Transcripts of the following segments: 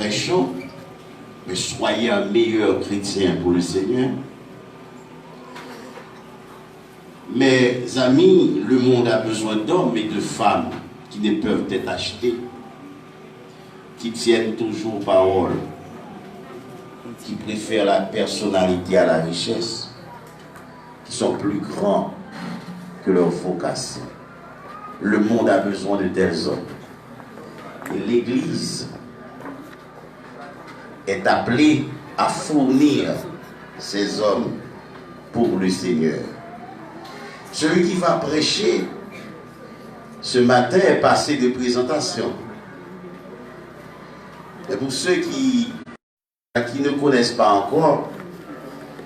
prêchons, mais soyez un meilleur chrétien pour le Seigneur. Mes amis, le monde a besoin d'hommes et de femmes qui ne peuvent être achetés, qui tiennent toujours parole, qui préfèrent la personnalité à la richesse, qui sont plus grands que leur vocation. Le monde a besoin de tels hommes. Et l'Église est appelée à fournir ces hommes pour le Seigneur. Celui qui va prêcher ce matin est passé de présentation. Et pour ceux qui ne connaissent pas encore,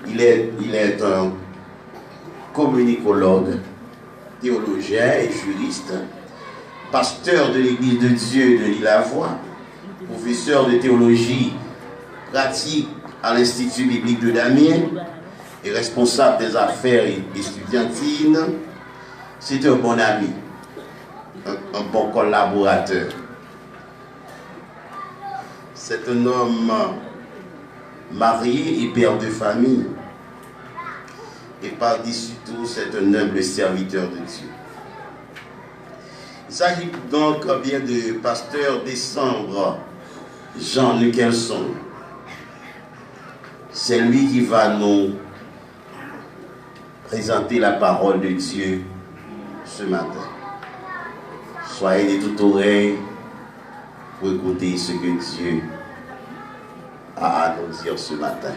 il est un communicologue, théologien et juriste, pasteur de l'Église de Dieu de l'Île-à-Voix, professeur de théologie pratique à l'Institut biblique de Damiens et responsable des affaires estudiantines. C'est un bon ami, un bon collaborateur. C'est un homme marié et père de famille. Et par-dessus tout, c'est un humble serviteur de Dieu. Il s'agit donc bien de pasteur Décembre Jean Nicholson. C'est lui qui va nous présenter la parole de Dieu ce matin. Soyez de toute oreille pour écouter ce que Dieu a à nous dire ce matin.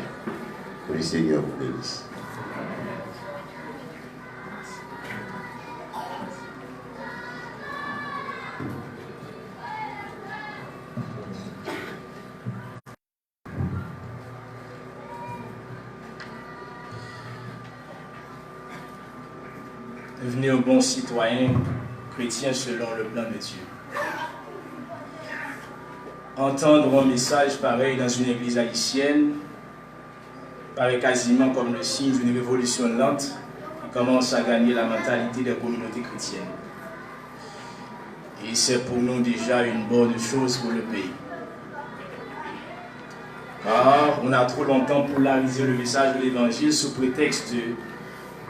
Que le Seigneur vous bénisse. Devenez un bon citoyen chrétien selon le plan de Dieu. Entendre un message pareil dans une église haïtienne paraît quasiment comme le signe d'une révolution lente qui commence à gagner la mentalité des communautés chrétiennes. Et c'est pour nous déjà une bonne chose pour le pays. Car on a trop longtemps polarisé le message de l'Évangile sous prétexte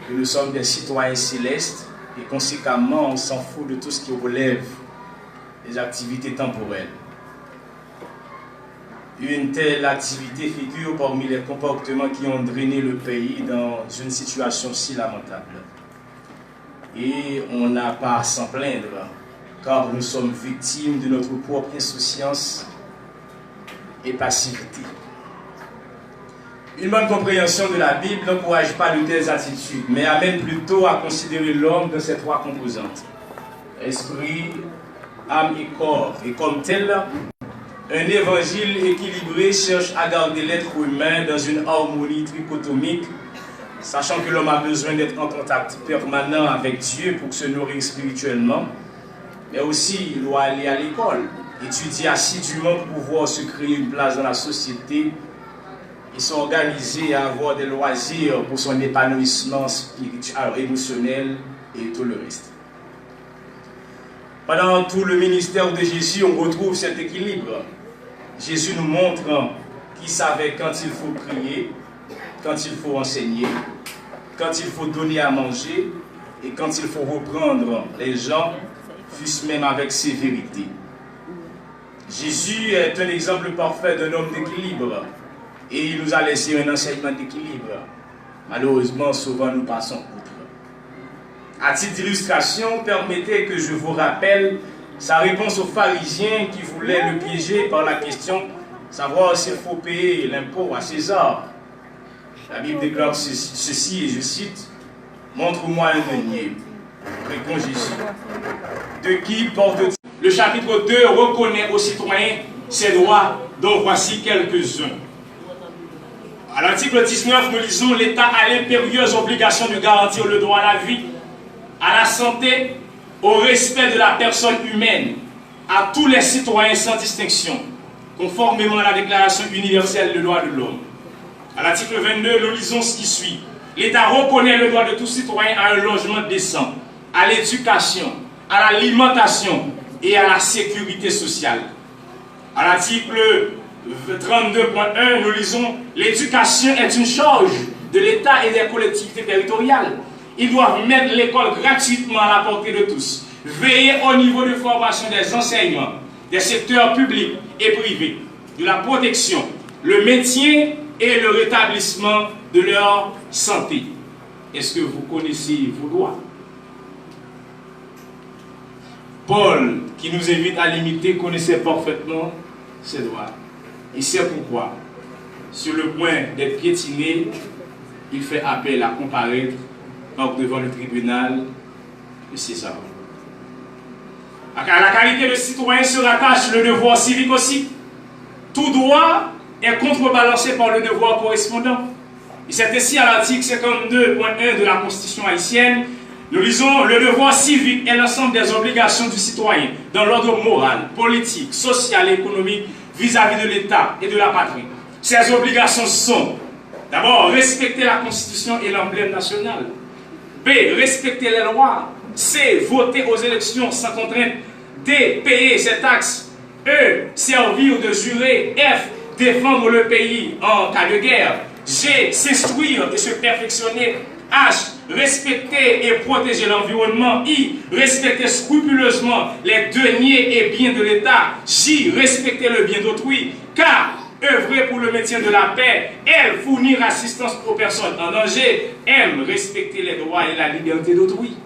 que nous sommes des citoyens célestes et conséquemment on s'en fout de tout ce qui relève des activités temporelles. Une telle activité figure parmi les comportements qui ont drainé le pays dans une situation si lamentable. Et on n'a pas à s'en plaindre, car nous sommes victimes de notre propre insouciance et passivité. Une bonne compréhension de la Bible n'encourage pas de telles attitudes, mais amène plutôt à considérer l'homme dans ses trois composantes: esprit, âme et corps. Et comme tel, un évangile équilibré cherche à garder l'être humain dans une harmonie trichotomique, sachant que l'homme a besoin d'être en contact permanent avec Dieu pour se nourrir spirituellement, mais aussi il doit aller à l'école, étudier assidûment pour pouvoir se créer une place dans la société et s'organiser à avoir des loisirs pour son épanouissement spirituel, émotionnel et tout le reste. Pendant tout le ministère de Jésus, on retrouve cet équilibre. Jésus nous montre qu'il savait quand il faut prier, quand il faut enseigner, quand il faut donner à manger et quand il faut reprendre les gens, fût-ce même avec sévérité. Jésus est un exemple parfait d'un homme d'équilibre et il nous a laissé un enseignement d'équilibre. Malheureusement, souvent nous passons outre. À titre d'illustration, permettez que je vous rappelle sa réponse aux pharisiens qui voulaient le piéger par la question savoir s'il faut payer l'impôt à César. La Bible déclare ceci, et je cite: « Montre-moi un denier. » Répond Jésus. De qui porte-t-il? Le chapitre 2 reconnaît aux citoyens ses droits, dont voici quelques-uns. À l'article 19, nous lisons: l'État a l'impérieuse obligation de garantir le droit à la vie, à la santé, au respect de la personne humaine, à tous les citoyens sans distinction, conformément à la Déclaration universelle des droits de l'homme. À l'article 22, nous lisons ce qui suit: l'État reconnaît le droit de tout citoyen à un logement décent, à l'éducation, à l'alimentation et à la sécurité sociale. À l'article 32.1, nous lisons « L'éducation est une charge de l'État et des collectivités territoriales. Ils doivent mettre l'école gratuitement à la portée de tous. Veiller au niveau de formation des enseignants, des secteurs publics et privés, de la protection, le maintien et le rétablissement de leur santé. » Est-ce que vous connaissez vos droits? Paul, qui nous invite à l'imiter, connaissait parfaitement ses droits. Et c'est pourquoi, sur le point d'être piétiné, il fait appel à comparaître devant le tribunal de César. À la qualité de citoyen se rattache le devoir civique aussi. Tout droit est contrebalancé par le devoir correspondant. Et c'est ainsi à l'article 52.1 de la Constitution haïtienne, nous lisons « Le devoir civique est l'ensemble des obligations du citoyen dans l'ordre moral, politique, social et économique vis-à-vis de l'État et de la patrie. Ces obligations sont d'abord respecter la Constitution et l'emblème national. B. Respecter les lois. C. Voter aux élections sans contrainte. D. Payer ses taxes. E. Servir de juré. F. Défendre le pays en cas de guerre. G. S'instruire et se perfectionner. H. Respecter et protéger l'environnement. I. Respecter scrupuleusement les deniers et biens de l'État. J. Respecter le bien d'autrui. K. Œuvrer pour le maintien de la paix. L. Fournir assistance aux personnes en danger. M. Respecter les droits et la liberté d'autrui.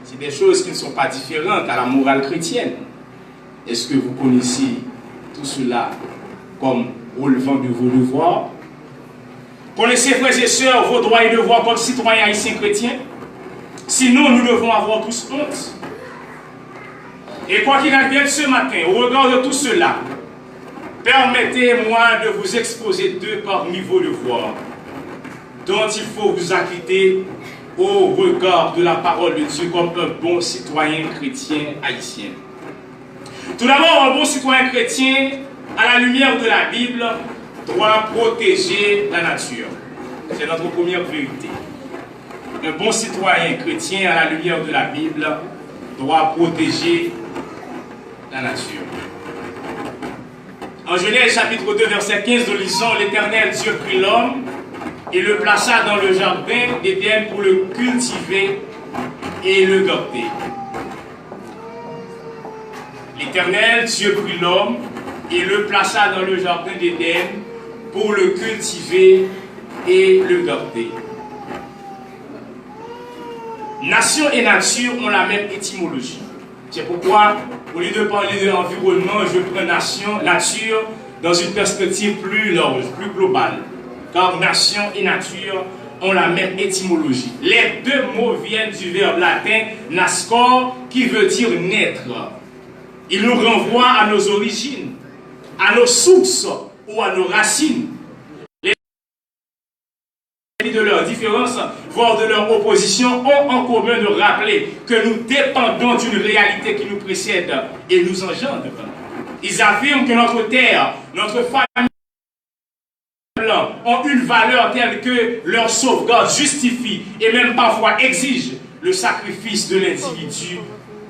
C'est des choses qui ne sont pas différentes à la morale chrétienne. Est-ce que vous connaissez tout cela comme relevant de vos devoirs? Connaissez, frères et sœurs, vos droits et devoirs comme citoyens haïtiens chrétiens? Sinon, nous devons avoir tous honte. Et quoi qu'il advienne ce matin, au regard de tout cela, permettez-moi de vous exposer deux parmi vos devoirs dont il faut vous acquitter au regard de la parole de Dieu comme un bon citoyen chrétien haïtien. Tout d'abord, un bon citoyen chrétien, à la lumière de la Bible, doit protéger la nature. C'est notre première vérité. Un bon citoyen chrétien, à la lumière de la Bible, doit protéger la nature. En Genèse chapitre 2, verset 15, nous lisons « L'Éternel Dieu prit l'homme et le plaça dans le jardin d'Éden pour le cultiver et le garder. » L'Éternel Dieu prit l'homme et le plaça dans le jardin d'Éden pour le cultiver et le garder. Nation et nature ont la même étymologie. C'est pourquoi, au lieu de parler de l'environnement, je prends nature dans une perspective plus large, plus globale. Car nation et nature ont la même étymologie. Les deux mots viennent du verbe latin nascor, qui veut dire naître. Il nous renvoie à nos origines, à nos sources ou à nos racines. De leurs différences, voire de leur opposition, ont en commun de rappeler que nous dépendons d'une réalité qui nous précède et nous engendre. Ils affirment que notre terre, notre famille ont une valeur telle que leur sauvegarde justifie et même parfois exige le sacrifice de l'individu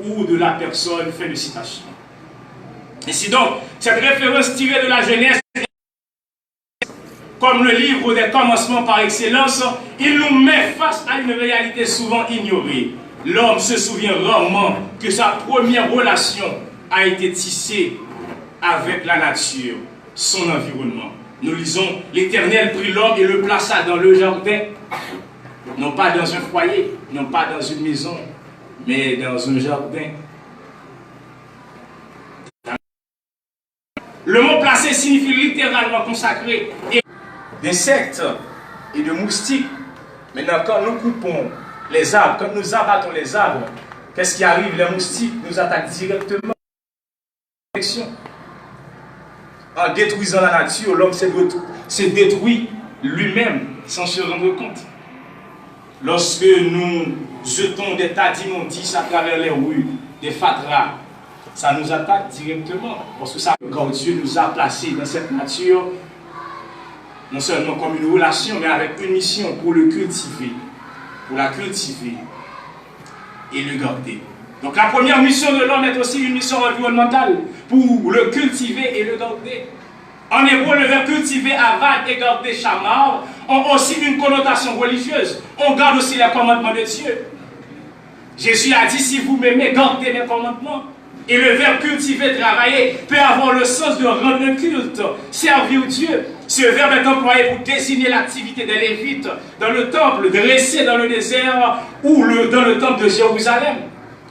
ou de la personne. Fin de citation. Ainsi donc, cette référence tirée de la Genèse, comme le livre des commencements par excellence, il nous met face à une réalité souvent ignorée. L'homme se souvient rarement que sa première relation a été tissée avec la nature, son environnement. Nous lisons « L'Éternel prit l'homme et le plaça dans le jardin », non pas dans un foyer, non pas dans une maison, mais dans un jardin. Le mot « placé » signifie littéralement consacré. D'insectes et de moustiques. Maintenant, quand nous coupons les arbres, quand nous abattons les arbres, qu'est-ce qui arrive? Les moustiques nous attaquent directement. En détruisant la nature, l'homme se détruit lui-même sans se rendre compte. Lorsque nous jetons des tas d'immondices à travers les rues, des fatras, ça nous attaque directement. Parce que ça, quand Dieu nous a placés dans cette nature, non seulement comme une relation, mais avec une mission pour le cultiver, pour la cultiver et le garder. Donc la première mission de l'homme est aussi une mission environnementale pour le cultiver et le garder. En hébreu, le verbe cultiver, avad et garder, shamar, ont aussi une connotation religieuse. On garde aussi les commandements de Dieu. Jésus a dit, si vous m'aimez, gardez mes commandements. Et le verbe cultiver, travailler, peut avoir le sens de rendre le culte, servir Dieu. Ce verbe est employé pour désigner l'activité des Lévites dans le temple, dressé dans le désert ou dans le temple de Jérusalem.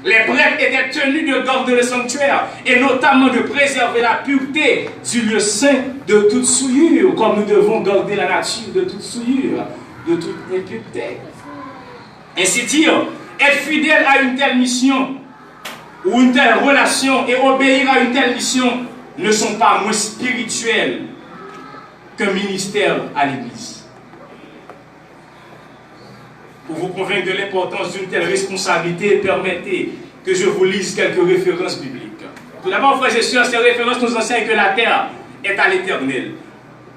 Les prêtres étaient tenus de garder le sanctuaire et notamment de préserver la pureté du lieu saint de toute souillure, comme nous devons garder la nature de toute souillure, de toute impureté. Ainsi dire, être fidèle à une telle mission ou une telle relation et obéir à une telle mission ne sont pas moins spirituels qu'un ministère à l'Église. Pour vous convaincre de l'importance d'une telle responsabilité, permettez que je vous lise quelques références bibliques. Tout d'abord, frères et sœurs, ces références nous enseignent que la terre est à l'Éternel.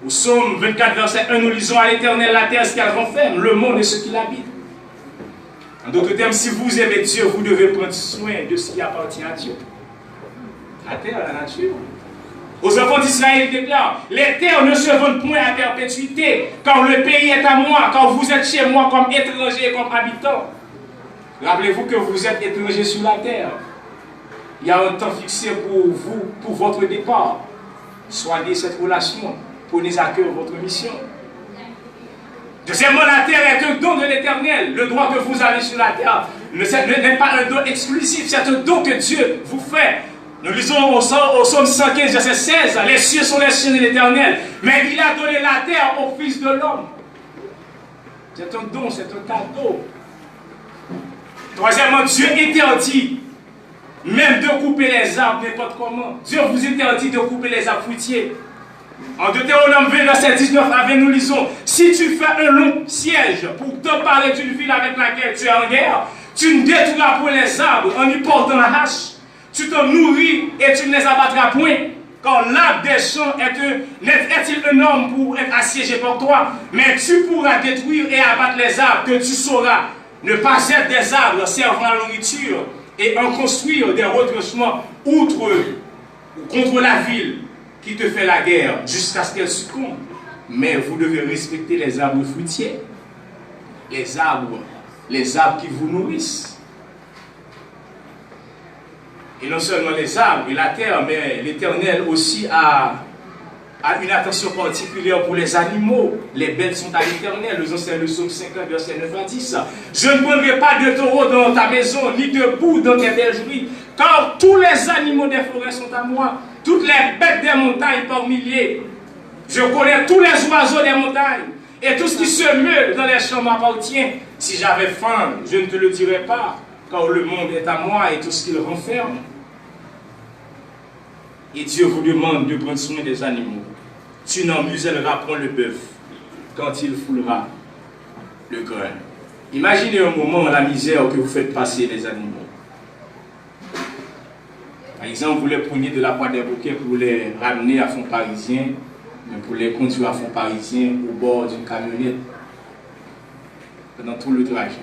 Au psaume 24, verset 1, nous lisons à l'Éternel la terre, ce qu'elle renferme, le monde et ce qui l'habite. En d'autres termes, si vous aimez Dieu, vous devez prendre soin de ce qui appartient à Dieu. La terre, la nature. Aux enfants d'Israël, il déclare, les terres ne se vendent point à perpétuité, car le pays est à moi, car vous êtes chez moi comme étrangers et comme habitants. Rappelez-vous que vous êtes étrangers sur la terre. Il y a un temps fixé pour vous, pour votre départ. Soignez cette relation, prenez à cœur votre mission. Deuxièmement, la terre est un don de l'Éternel. Le droit que vous avez sur la terre n'est pas un don exclusif, c'est un don que Dieu vous fait. Nous lisons au psaume 115, verset 16, les cieux sont les cieux de l'Éternel, mais il a donné la terre au Fils de l'homme. C'est un don, c'est un cadeau. Troisièmement, Dieu interdit même de couper les arbres n'importe comment. Dieu vous interdit de couper les arbres fruitiers. En Deutéronome 20, verset 19 à 20, nous lisons, si tu fais un long siège pour te parler d'une ville avec laquelle tu es en guerre, tu ne détruiras point les arbres en y portant la hache. Tu te nourris et tu ne les abattras point. Car l'arbre des champs est-il un homme pour être assiégé par toi? Mais tu pourras détruire et abattre les arbres que tu sauras ne pas être des arbres servant à la nourriture et en construire des retranchements outre ou contre la ville qui te fait la guerre jusqu'à ce qu'elle succombe. Mais vous devez respecter les arbres fruitiers, les arbres qui vous nourrissent. Et non seulement les arbres et la terre, mais l'Éternel aussi a une attention particulière pour les animaux. Les bêtes sont à l'Éternel. Nous enseignons le psaume 50, verset 9 à 10. Je ne prendrai pas de taureau dans ta maison, ni de bouc dans tes bergeries, car tous les animaux des forêts sont à moi, toutes les bêtes des montagnes par milliers. Je connais tous les oiseaux des montagnes, et tout ce qui se meut dans les champs m'appartient. Si j'avais faim, je ne te le dirais pas, car le monde est à moi et tout ce qu'il renferme. Et Dieu vous demande de prendre soin des animaux. Tu n'en muselleras point le bœuf quand il foulera le grain. Imaginez un moment la misère que vous faites passer les animaux. Par exemple, vous les prenez de la part des bouquets pour les ramener à fond parisien, pour les conduire à fond parisien au bord d'une camionnette. Pendant tout le trajet,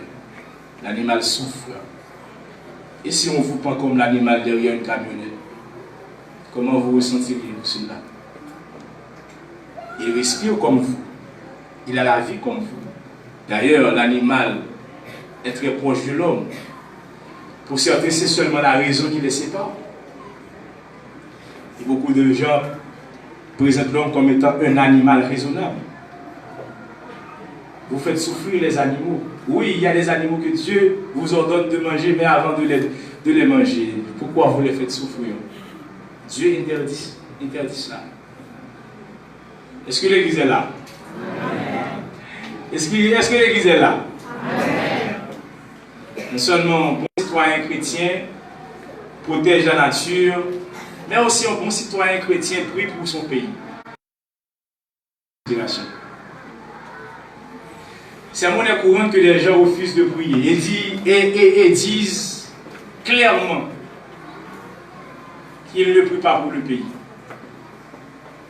l'animal souffre. Et si on vous prend comme l'animal derrière une camionnette, comment vous ressentirez-vous cela? Il respire comme vous. Il a la vie comme vous. D'ailleurs, l'animal est très proche de l'homme. Pour certains, c'est seulement la raison qui les sépare. Et beaucoup de gens présentent l'homme comme étant un animal raisonnable. Vous faites souffrir les animaux. Oui, il y a des animaux que Dieu vous ordonne de manger, mais avant de les manger, pourquoi vous les faites souffrir? Dieu interdit cela. Est-ce que l'Église est là? Est-ce que l'Église est là? Non seulement un bon citoyen chrétien protège la nature, mais aussi un bon citoyen chrétien prie pour son pays. C'est monnaie courante que les gens refusent de prier et disent clairement qu'ils ne prient pas pour le pays.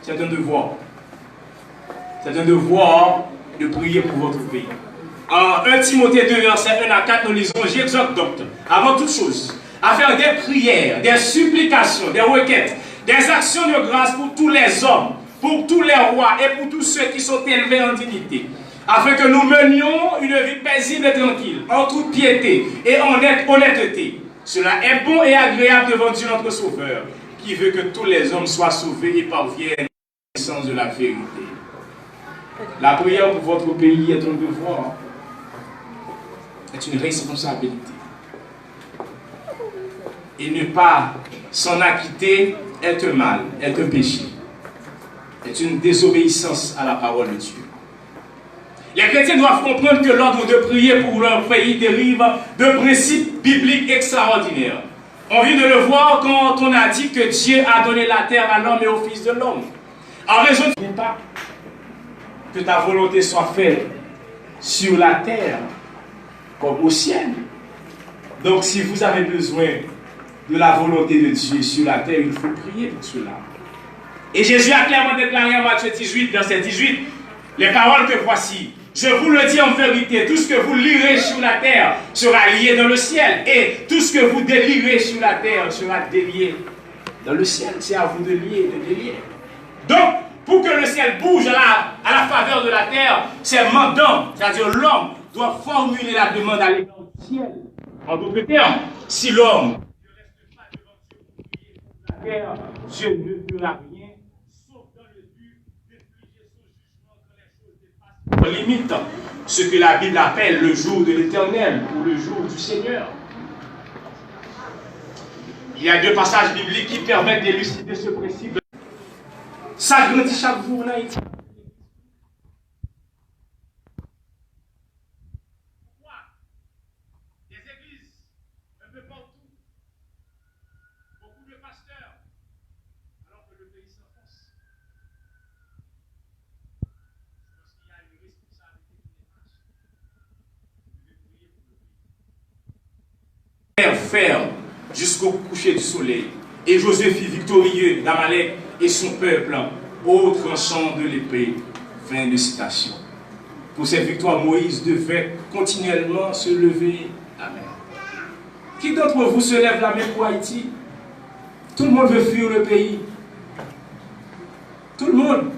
C'est un devoir. C'est un devoir de prier pour votre pays. En 1 Timothée 2, verset 1 à 4, nous lisons, j'exhorte donc, avant toute chose, à faire des prières, des supplications, des requêtes, des actions de grâce pour tous les hommes, pour tous les rois et pour tous ceux qui sont élevés en dignité, afin que nous menions une vie paisible et tranquille, en toute piété et en honnêteté. Cela est bon et agréable devant Dieu notre Sauveur, qui veut que tous les hommes soient sauvés et parviennent à la connaissance de la vérité. La prière pour votre pays est un devoir, est une responsabilité. Et ne pas s'en acquitter est un mal, est un péché, est une désobéissance à la parole de Dieu. Les chrétiens doivent comprendre que l'ordre de prier pour leur pays dérive de principes bibliques extraordinaires. On vient de le voir quand on a dit que Dieu a donné la terre à l'homme et au fils de l'homme. En raison de pas que ta volonté soit faite sur la terre comme au ciel. Donc si vous avez besoin de la volonté de Dieu sur la terre, il faut prier pour cela. Et Jésus a clairement déclaré en Matthieu 18, verset 18, les paroles que voici. Je vous le dis en vérité, tout ce que vous lirez sur la terre sera lié dans le ciel. Et tout ce que vous délierez sur la terre sera délié dans le ciel. C'est à vous de lier, de délier. Donc, pour que le ciel bouge à la faveur de la terre, c'est mandant, c'est-à-dire l'homme doit formuler la demande à l'égard du ciel. En d'autres termes, si l'homme ne reste pas devant Dieu pour prier sur la terre, Dieu ne fera rien, sauf dans le but d'infliger son jugement quand les choses dépassent limite ce que la Bible appelle le jour de l'Éternel ou le jour du Seigneur. Il y a deux passages bibliques qui permettent d'élucider ce principe. Ça grandit chaque jour en Haïti. Pourquoi des églises un peu partout, beaucoup de pasteurs, alors que le pays s'enfonce? Parce qu'il y a une responsabilité qui dépasse. Vous devez prier pour le pays. Ferme jusqu'au coucher du soleil. Et Josué fut victorieux d'Amalek et son peuple au tranchant de l'épée. Fin de citation. Pour cette victoire, Moïse devait continuellement se lever. Amen. Qui d'entre vous se lève la main pour Haïti? Tout le monde veut fuir le pays. Tout le monde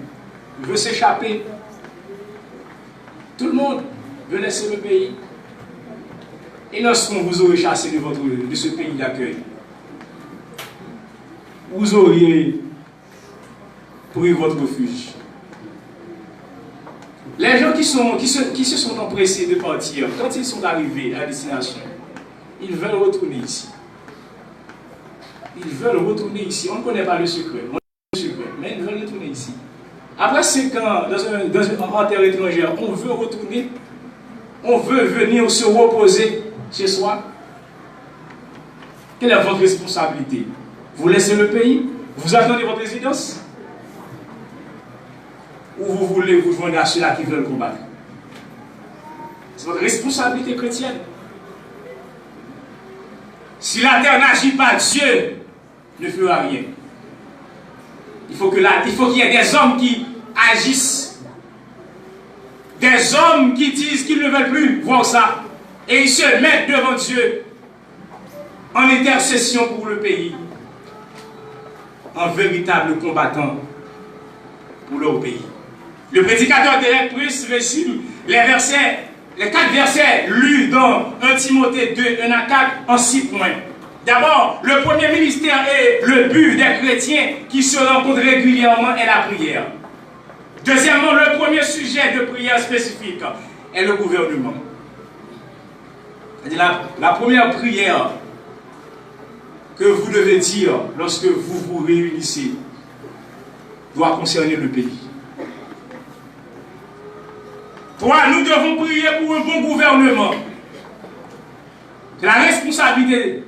veut s'échapper. Tout le monde veut laisser le pays. Et lorsqu'on vous aurait chassé de ce pays d'accueil, vous auriez pris votre refuge. Les gens qui se sont empressés de partir, quand ils sont arrivés à destination, ils veulent retourner ici. Ils veulent retourner ici. On ne connaît pas le secret. Mais ils veulent retourner ici. Après 5 ans, en terre étrangère, on veut retourner. On veut venir se reposer chez soi. Quelle est votre responsabilité? Vous laissez le pays? Vous attendez votre résidence? Ou vous voulez vous joindre à ceux-là qui veulent combattre? C'est votre responsabilité chrétienne. Si la terre n'agit pas, Dieu ne fera rien. Il faut qu'il y ait des hommes qui agissent. Des hommes qui disent qu'ils ne veulent plus voir ça. Et ils se mettent devant Dieu en intercession pour le pays. En véritable combattant pour leur pays. Le prédicateur Derek Prince résume les 4 versets lus dans 1 Timothée 2, 1 à 4 en 6 points. D'abord, le premier ministère et le but des chrétiens qui se rencontrent régulièrement est la prière. Deuxièmement, le premier sujet de prière spécifique est le gouvernement. La première prière que vous devez dire lorsque vous vous réunissez doit concerner le pays. 3. Nous devons prier pour un bon gouvernement. C'est la responsabilité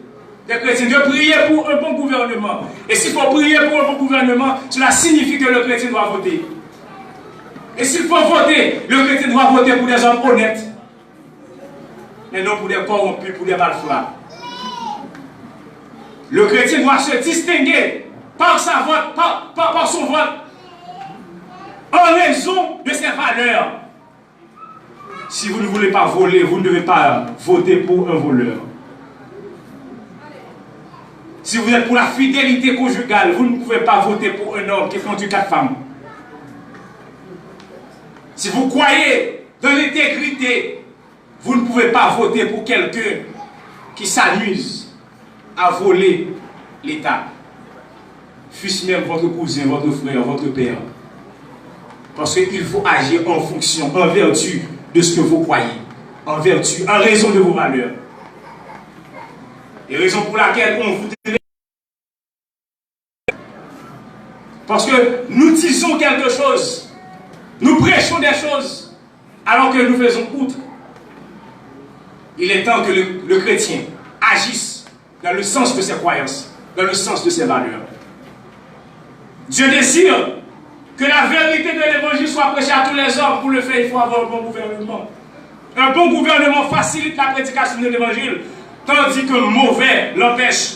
des chrétiens de prier pour un bon gouvernement. Et s'il faut prier pour un bon gouvernement, cela signifie que le chrétien doit voter. Et s'il faut voter, le chrétien doit voter pour des hommes honnêtes. Mais non pour des corrompus, pour des malfrats. Le chrétien doit se distinguer par son vote, en raison de ses valeurs. Si vous ne voulez pas voler, vous ne devez pas voter pour un voleur. Si vous êtes pour la fidélité conjugale, vous ne pouvez pas voter pour un homme qui conduit 4 femmes. Si vous croyez dans l'intégrité, vous ne pouvez pas voter pour quelqu'un qui s'amuse à voler l'État. Fût-ce même votre cousin, votre frère, votre père. Parce qu'il faut agir en fonction, en vertu de ce que vous croyez. En vertu, en raison de vos valeurs. Et raison pour laquelle on vous dit. Parce que nous disons quelque chose. Nous prêchons des choses. Alors que nous faisons outre. Il est temps que le chrétien agisse dans le sens de ses croyances. Dans le sens de ses valeurs. Dieu désire que la vérité de l'évangile soit prêchée à tous les hommes. Pour le faire, il faut avoir un bon gouvernement. Un bon gouvernement facilite la prédication de l'évangile, tandis que mauvais l'empêche.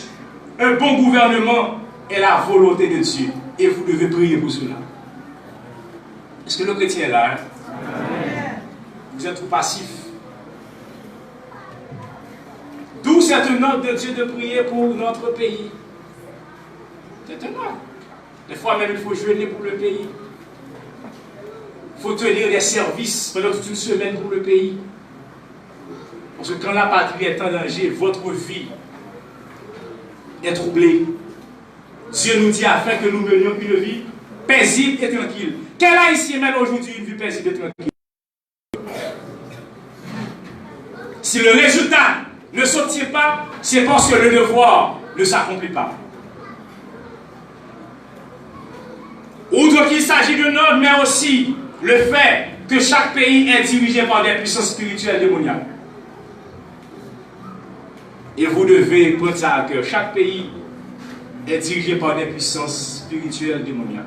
Un bon gouvernement est la volonté de Dieu. Et vous devez prier pour cela. Est-ce que le chrétien est là? Amen. Vous êtes trop passif. D'où c'est un ordre de Dieu de prier pour notre pays. C'est un ordre. Des fois même, il faut jeûner pour le pays. Il faut tenir des services pendant toute une semaine pour le pays. Parce que quand la patrie est en danger, votre vie est troublée. Dieu nous dit afin que nous menions une vie paisible et tranquille. Quel haïtien mène aujourd'hui une vie paisible et tranquille? Si le résultat ne s'obtient pas, c'est parce que le devoir ne s'accomplit pas. Outre qu'il s'agit d'un ordre, mais aussi le fait que chaque pays est dirigé par des puissances spirituelles démoniaques. Et vous devez prendre ça à cœur. Chaque pays est dirigé par des puissances spirituelles démoniaques.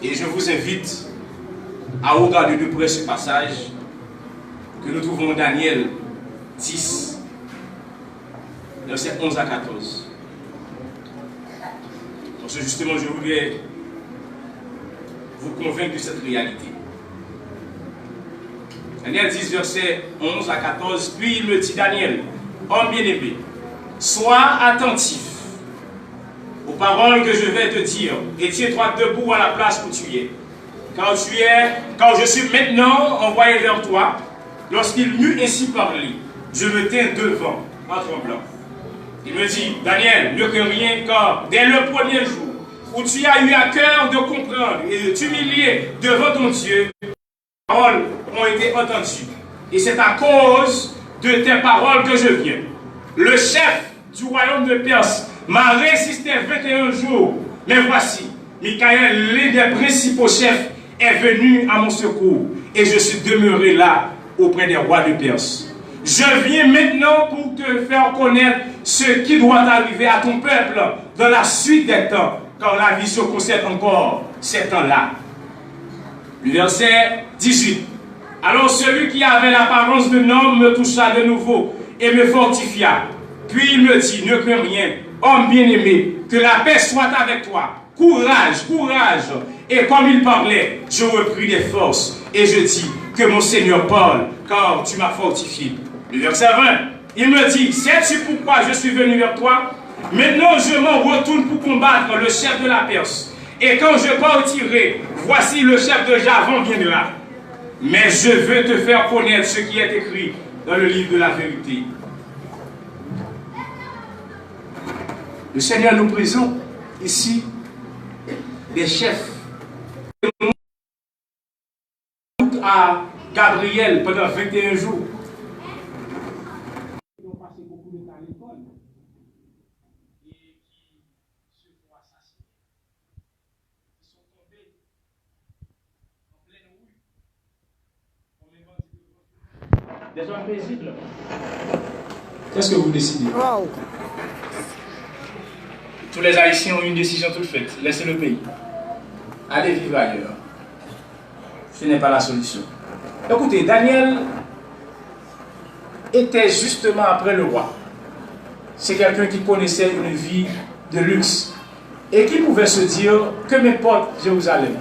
Et je vous invite à regarder de près ce passage que nous trouvons dans Daniel 10, versets 11 à 14. Parce que justement, je voudrais vous convaincre de cette réalité. Daniel 10, versets 11 à 14. Puis il me dit, Daniel, homme bien-aimé, sois attentif aux paroles que je vais te dire, et tiens-toi debout à la place où tu es. Car je suis maintenant envoyé vers toi. Lorsqu'il m'eut ainsi parlé, je me tins devant, en tremblant. Il me dit, Daniel, ne crains rien, car dès le premier jour où tu as eu à cœur de comprendre et de t'humilier devant ton Dieu, les paroles ont été entendues. Et c'est à cause de tes paroles que je viens. Le chef du royaume de Perse m'a résisté 21 jours. Mais voici, Michael, l'un des principaux chefs, est venu à mon secours. Et je suis demeuré là, auprès des rois de Perse. Je viens maintenant pour te faire connaître ce qui doit arriver à ton peuple dans la suite des temps, car la vision concerne encore ces temps-là. Le verset 18. Alors celui qui avait l'apparence d'un homme me toucha de nouveau et me fortifia. Puis il me dit, ne crains rien, homme bien-aimé, que la paix soit avec toi. Courage, courage. Et comme il parlait, je repris des forces et je dis que mon Seigneur parle, car tu m'as fortifié. Le verset 20, il me dit, sais-tu pourquoi je suis venu vers toi? Maintenant je m'en retourne pour combattre le chef de la Perse. Et quand je partirai, voici le chef de Javan viendra. Mais je veux te faire connaître ce qui est écrit dans le livre de la vérité. Le Seigneur nous présente ici des chefs. À Gabriel pendant 21 jours. Ils ont passé beaucoup de temps à l'école et qui se font assassiner. Ils sont tombés en pleine rue. Des hommes paisibles. Qu'est-ce que vous décidez? Wow. Tous les Haïtiens ont une décision toute faite. Laissez le pays. Allez vivre ailleurs. Ce n'est pas la solution. Écoutez, Daniel était justement après le roi. C'est quelqu'un qui connaissait une vie de luxe et qui pouvait se dire que m'importe Jérusalem.